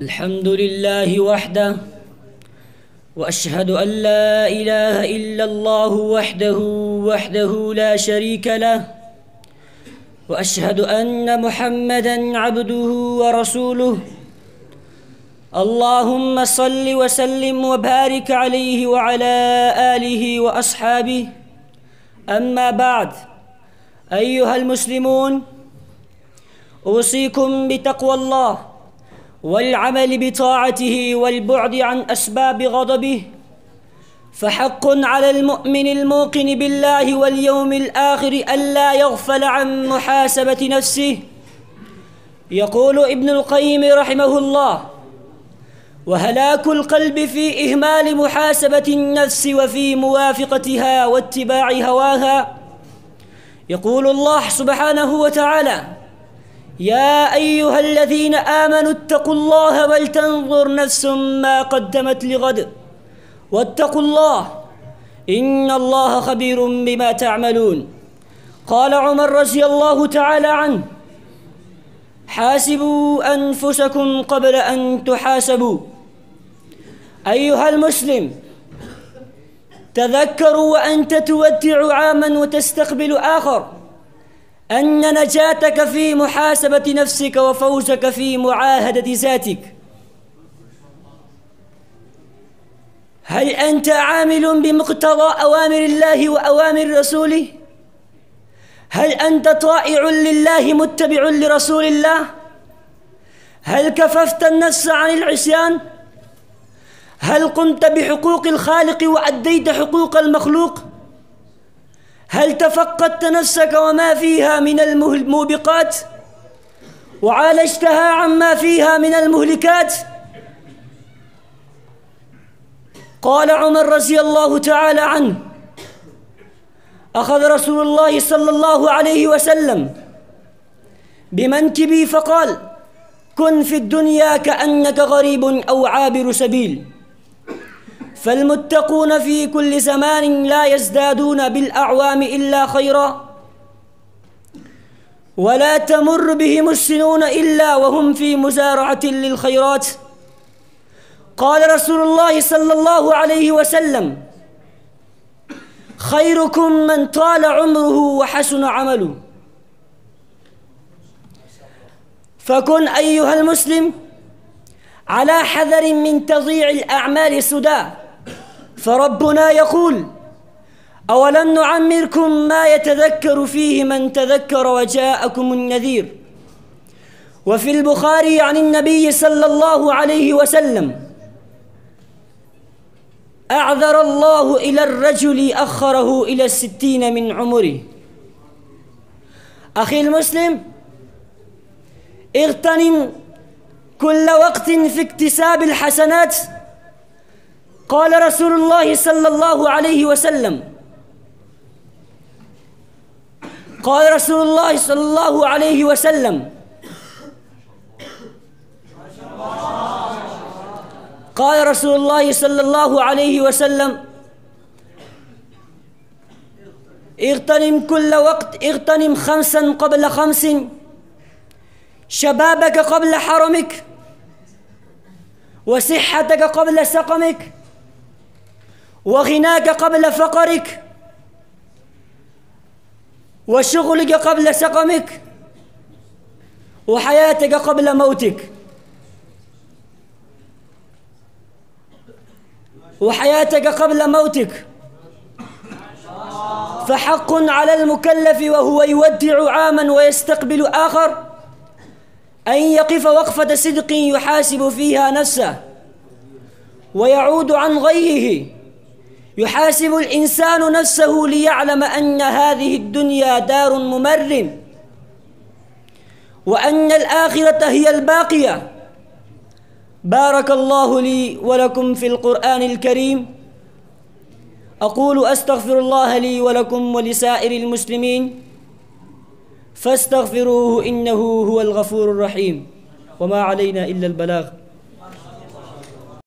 الحمد لله وحده، وأشهد أن لا إله إلا الله وحده لا شريك له، وأشهد أن محمدًا عبده ورسوله. اللهم صل وسلم وبارك عليه وعلى آله وأصحابه. أما بعد، أيها المسلمون، أوصيكم بتقوى الله والعمل بطاعته والبعد عن أسباب غضبه، فحق على المؤمن الموقن بالله واليوم الآخر ألا يغفل عن محاسبة نفسه. يقول ابن القيم رحمه الله: وهلاك القلب في إهمال محاسبة النفس وفي موافقتها واتباع هواها. يقول الله سبحانه وتعالى: يا أيها الذين آمنوا اتقوا الله ولتنظر نفس ما قدمت لغد واتقوا الله إن الله خبير بما تعملون. قال عمر رضي الله تعالى عنه: حاسبوا أنفسكم قبل أن تحاسبوا. أيها المسلم، تذكروا وأنت تودع عاما وتستقبل آخر أن نجاتك في محاسبة نفسك وفوزك في معاهدة ذاتك. هل أنت عامل بمقتضى أوامر الله وأوامر رسوله؟ هل أنت طائع لله متبع لرسول الله؟ هل كففت النفس عن العصيان؟ هل قمت بحقوق الخالق وأديت حقوق المخلوق؟ هل تفقدت نفسك وما فيها من الموبقات وعالجتها عما فيها من المهلكات؟ قال عمر رضي الله تعالى عنه: أخذ رسول الله صلى الله عليه وسلم بمنكبي فقال: كن في الدنيا كأنك غريب أو عابر سبيل، فالمتقون في كل زمان لا يزدادون بالأعوام إلا خيرا، ولا تمر بهم السنون إلا وهم في مزارعة للخيرات. قال رسول الله صلى الله عليه وسلم: خيركم من طال عمره وحسن عمله. فكن أيها المسلم على حذر من تضييع الأعمال السدى، فربنا يقول: أولم نعمركم ما يتذكر فيه من تذكر وجاءكم النذير. وفي البخاري عن النبي صلى الله عليه وسلم: أعذر الله إلى الرجل أخره إلى 60 من عمره. أخي المسلم، اغتنم كل وقت في اكتساب الحسنات. قال رسول الله صلى الله عليه وسلم: قال رسول الله صلى الله عليه وسلم: قال رسول الله صلى الله عليه وسلم: اغتنم كل وقت، اغتنم 5 قبل 5، شبابك قبل حرمك، وصحتك قبل سقمك، وغناك قبل فقرك، وشغلك قبل سقمك، وحياتك قبل موتك. وحياتك قبل موتك. فحق على المكلف وهو يودع عاما ويستقبل آخر أن يقف وقفة صدق يحاسب فيها نفسه ويعود عن غيه. يحاسب الإنسان نفسه ليعلم أن هذه الدنيا دار ممر، وأن الآخرة هي الباقية. بارك الله لي ولكم في القرآن الكريم. أقول أستغفر الله لي ولكم ولسائر المسلمين، فاستغفروه إنه هو الغفور الرحيم، وما علينا إلا البلاغ.